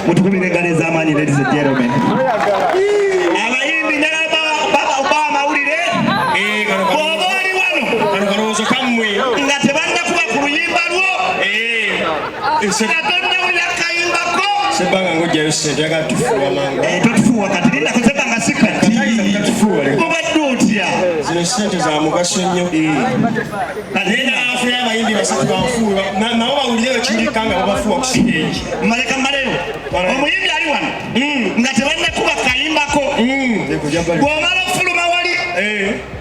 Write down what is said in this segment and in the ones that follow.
mutukubire engalo ez'amaanyi ladies and gentlemen. Abayimbi baba amawulire bw'oba oli wano kalowoozo kammwe nga tebannakuba ku luyimba lwo nga tonnawulira kayimbako sebbanga ng'ojjayo sente yagala tufuuwa mangu totufuuwa kati lindako sebbanga si kati obadde otya zino sente za mugaso nnyo naye naafuya abayimbi basatu banfuuwa nabo bawulireyo kirika nga babafuuwa ku siteegi maleka mmaleyo omuyimbi ali wano nga tebannakuba kayimbako bw'omala ofuluma wali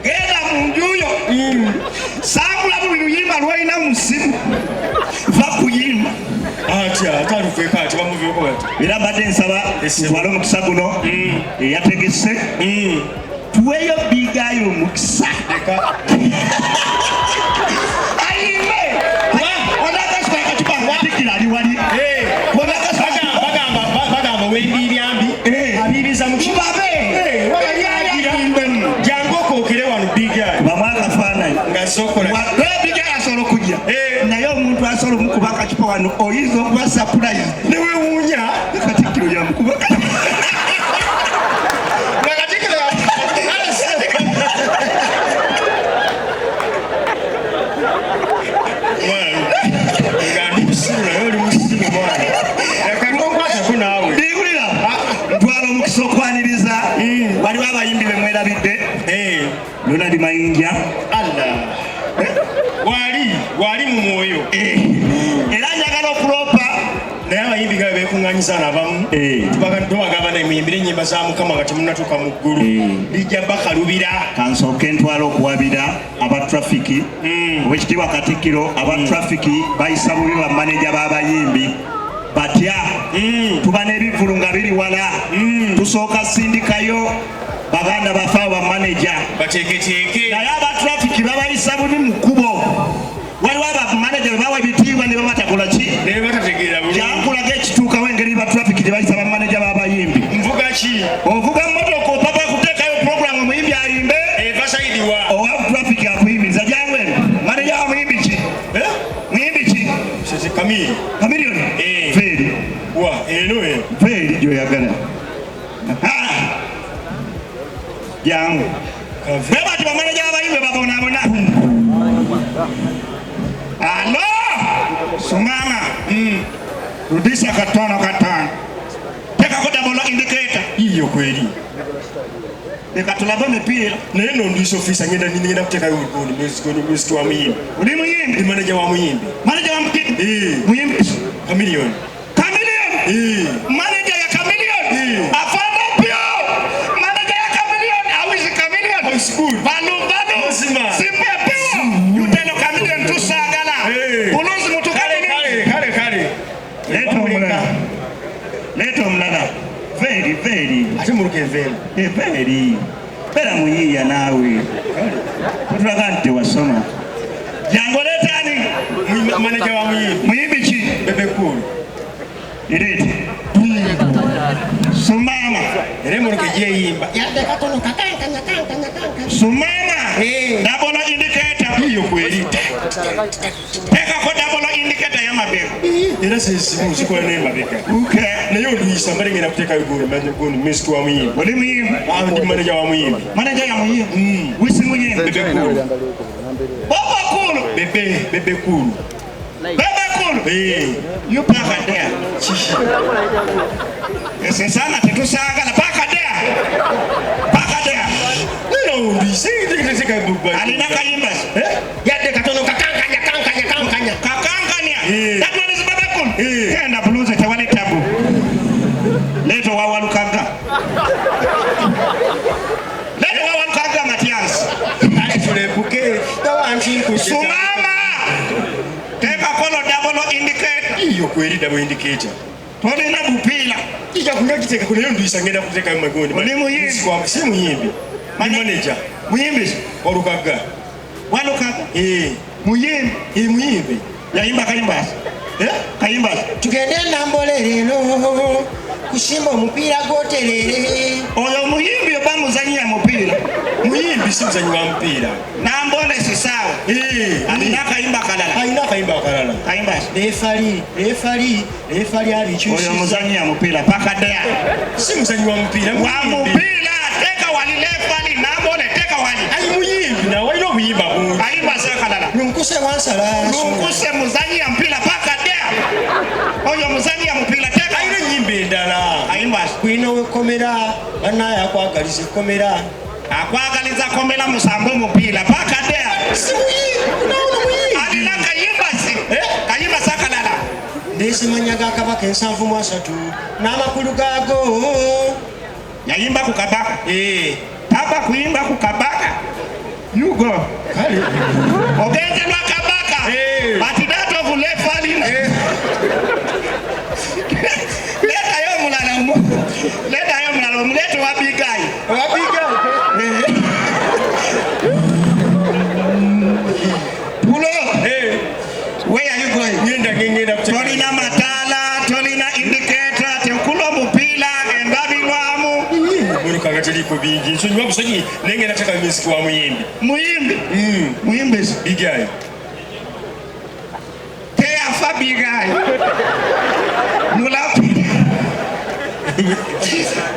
genda mu njuyo saabula buli luyimba lwolina mu ssimu va kuyimba atya ataluveko ati bamuveko bati era mbadde nsaba twale omukisa guno eyategese tuweeyo bigayo omukisa ayimbe onakasipakatipangatikkira ali wali bagamba wendiiryambi abiriza mukibabe jangu okookere wano bigayo bamu akafaananyi ngazokola bigayo asobola okujja naye omuntu asobola omukuba akakipa wano oyinza okuba surprise newewuunya katikkiro yamukuba ntwala omukisa okwaniriza waliwo abayimbi be mwerabidde Donald Mayinja wali mu mwoyo era njagala okulopa naye abayimbi gabe beekuŋŋanyiza nabamu tubagamba muyimbire ennyimba za Mukama nga temunnatuuka mu ggulu lijja bakalubira kansooke ntwala okuwabira aba trafiki obwekitiibwa Katikkiro aba trafiki bayisa bubi bamaneja b'abayimbi batya tuba n'ebivulu nga biri wala tusooka sindikayo baganda bafaawo bamaneja bateeketeeke naye aba trafiki babayisa bubi mu kkubo waliwo abamaneja bwe bawa ebitiibwa ne babatakola ki naye batategeera bulungi kyankulaga ekituukawo engeri ba trafiki gye bayisa bamaneja b'abayimbi nvuga ki ovuga mmotoka opapa kuteekayo puroguramu omuyimbi ayimbe eva sayidiwa owa trafiki akuyimiriza jangu eno maneja wa muyimbi ki muyimbi ki kamiliyoni feeri wa eno feeri gyoyagala jangu bebati bamaneja b'abayimbi babonaabona alo sumama rudisha katono tekako double indicator iyo kweri leka tulabe emipiira naye nondiisa ofiisa ngenda kuteekayo mwezi wa muyimbi oli muyimbi ndi maneja wa muyimbi maneja wa muyimbi kamiliyoni maneja ya kamiliyoni afana pyo maneja ya kamiliyoni awizi kamiliyoni banu sipepewo yuteno kamiliyoni tusagala buluzi mutu kale leeta omulala very ate muluka very bera muyiiya naawe otulaga nti tewasoma jangu oleetaani maneja wa muyimbi ki bebekulu ireete sumama era emmotoka egyeyimba sumama double indicator iyo kweri tekako double indicator y'amabega era sesimu zikola n'emabega naye oluyisa mbale ngenda kuteekayo goni mwezi wa muyimbi oli muyimbi ndi maneja wa muyimbi maneja ya muyimbi wisi muyimbi bebekulu bobakulu bebekulu you paka there ese sana tetusaagala paka there nino ndise alina kayimba yadde katono kakankanya that one is bebekulu kenda buluze tewali tabu leto wawalukaga Matias tulepuke sumama teka kono double indicator iyo kweri double indicator tolina bupila ija kunya kiteka kuno nduyisa ngenda kuteka magoni oli muyimbi si muyimbi manager muyimbi walukaga muyimbi yayimba kayimba tugende nambole leero kusimba omupiira gwoterere oyo muyimbi oba muzanyi ya mupiira muyimbi si muzanyi wa mupiira. Nambole si sawa. Alina akayimba akalala. Alina akayimba akalala. Kayimba. Refali abikyusa. Oyo muzanyi ya mupiira paka dea. Si muzanyi wa mupiira. Wa mupiira teka wali refali nambole teka wali. Ayi muyimbi na walina obuyimba bungi. Kayimba sakalala. Lunkuse wansala. Lunkuse muzanyi ya mupiira paka dea. Oyo muzanyi ya mupiira teka. Ayina ennyimba endala. Kayimba. Kwino wekomera banaye akwagaliza komera. Akwagaliza komera musambo mupiira paka dea. Si muyimbi. Alina kayimba si. Kayimba sakalala. Ndesimanyaga kabaka ensanvu mu asatu n'amakulu gaago. Yayimba ku kabaka. Taba kuyimba ku kabaka. You go. Ogenze lwa kabaka. But that of refali. Leta yo mulala omuleto wa bigayi. Pulo. Where are you going? Ngenda Tolina matala, tolina indicator, tekulo mupila embabilwamu. Muruka gatiliko bingi. Nsonyiwa busonyi nenge nataka muziki wa muyimbi. Muyimbi. Bigayi. Teyafa bigayi. Mulamu.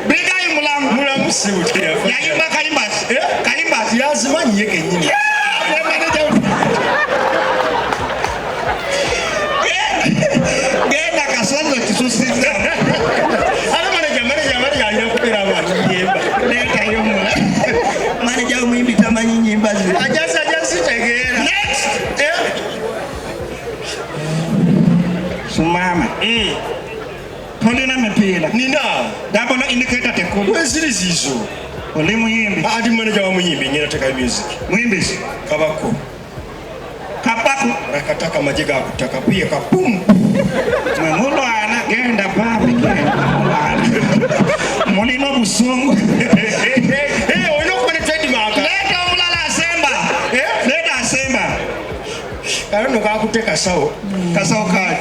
Bigayi mulamu. Mulamu si teyafa. Yayimba kayimba. Kayimba. Yazimanyi yeke nyini. Genda kasozo kisusiza. Ala manager alina kupera abantu nyimba. Leta yo mula. Manager omuyimbi tamanyi nyimba ze. Ajaza tegeera. Next. Sumama. Tolina mipiira. Nina. Double indicator tekulu. Weziri zizo. Oli muyimbi. Adi manager wa muyimbi nyina teka music. Muyimbi. Kabako. Kapaku. Nakataka majega akutaka piye kapum. Mulwana genda papi genda. Mulino busungu. Oyina okubona trademark. Leta omulala asemba. Leta asemba. Kalono kakute kasawo. Kasawo kali.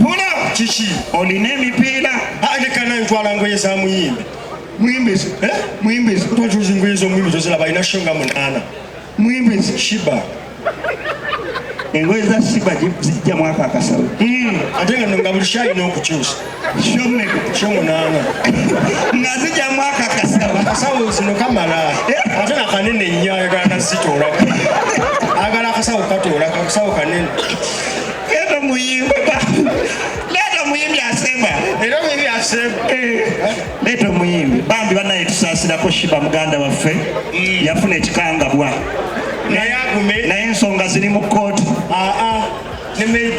Pulo. Kiki. Olina emipiira. Alekana ntwala ngoye za muyimbi. Muyimbi. Muyimbi. Twajuzi ngoye zo muyimbi tozilaba ina shonga munana. Muyimbi. Shiba. Engoye za Shiba zijja mwaka akasawo. Ate nga nga buli shayi n'okukyusa. Shomunana. Nga zijja mwaka akasawo. Akasawo zino kamala. Ate na kanene nnyo ayagala zitoolako. Agala akasawo katoolako akasawo kanene. Leta muyimbi. Leta muyimbi asemba. Era muyimbi asemba. Leta muyimbi. Bambi banaye tusaasirako Shiba muganda waffe. Yafuna ekikangabwa. Naye ensonga ziri mu kkooti.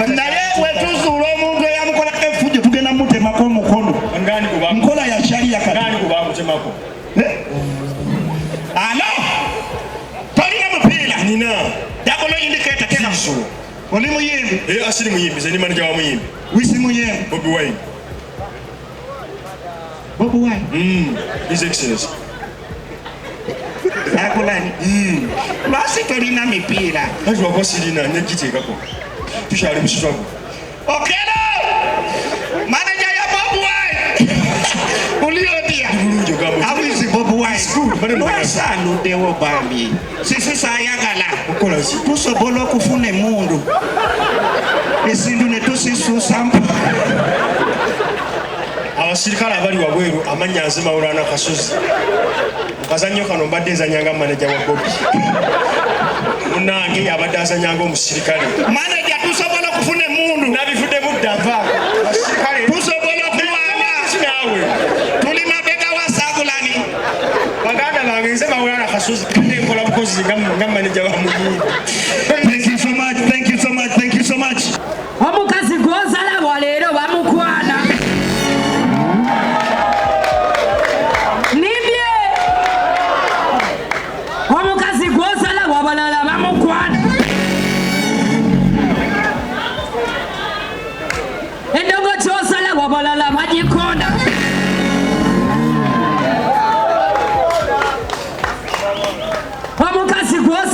Naye wetuzuula omuntu eyamukolako effujjo tugenda mutemako omukono. Nkola ya sharia kati. Alo! Tolina mupiira. Nina. Double indicator tena. Oli muyimbi. Asiri muyimbi, ze ni manager wa muyimbi. Wisi muyimbi. Bobi Wine. Bobi Wine. His Excellency. Akulani. Lwaki tolina mipiira? Kati wako sirina negiteekako. Tukyali mu struggle. Okero! Manager ya Bobi Wine. Uliodia. Bulungi ogamba. How is Bobi Wine? Lwasanuddewo bambi. Sisi saayagala. Okola ki? Tusobola okufuna emmundu. Esindu ne tusisuusa mpa. Abasirikale abali wabweru amannya nze Maulana Kasozi. Mukazannyo kano mbadde nzanyanga manager wa Bobi. Munnange abadde azanyanga omusirikale. Manager tusobola okufuna emmundu. Nabivuddemu ddava. Abasirikale tusobola okuwaana. Naawe. Tuli mabega wa Sagulani. Baganda bange nze Maulana Kasozi kadde nkola bukozi nga manager wa muyimbi. Thank you so much. Thank you so much. Thank you so much. Omukazi gw'ozala bwa leero bamukwana. Nibye. Omukazi gw'ozala bwa balala bamukwana. Endongo ky'ozala bwa balala bagikona. Omukazi gw'ozala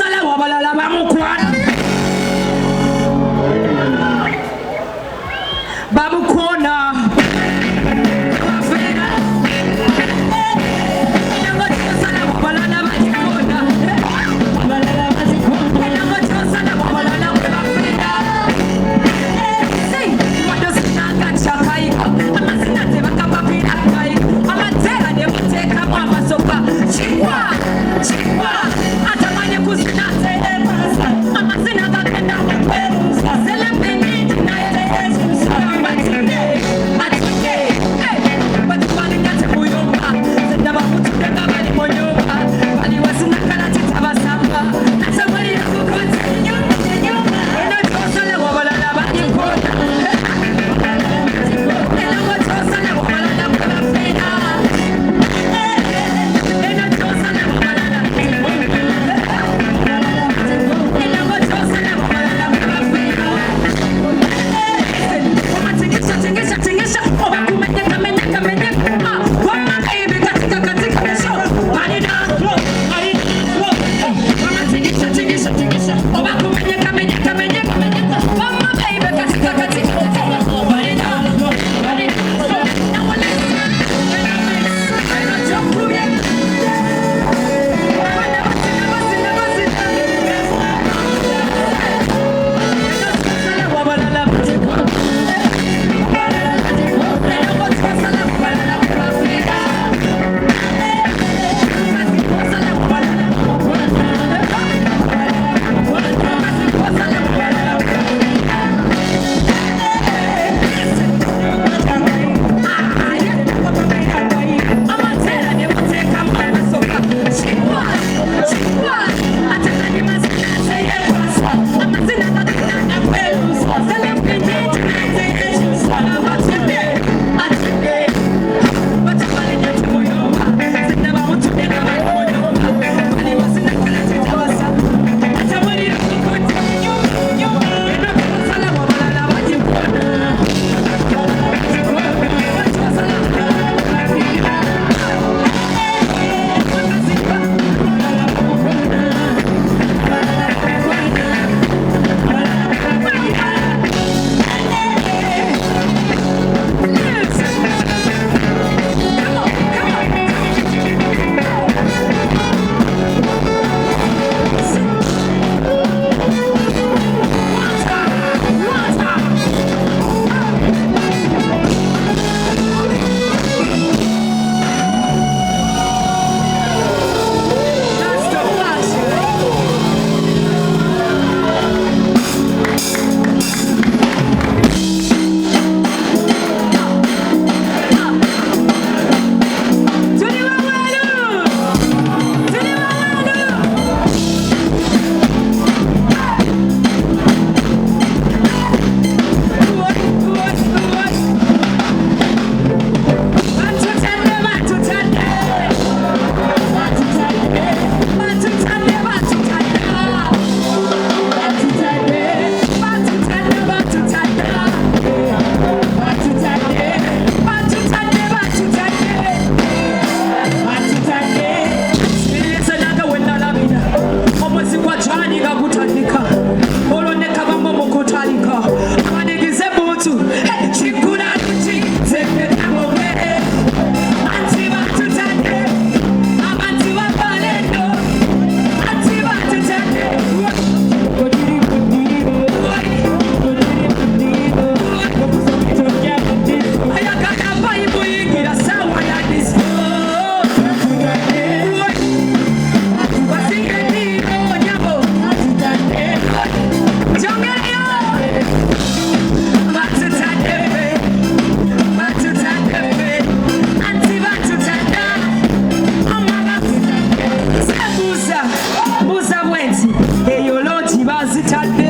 bwenti eyo looti bazitadde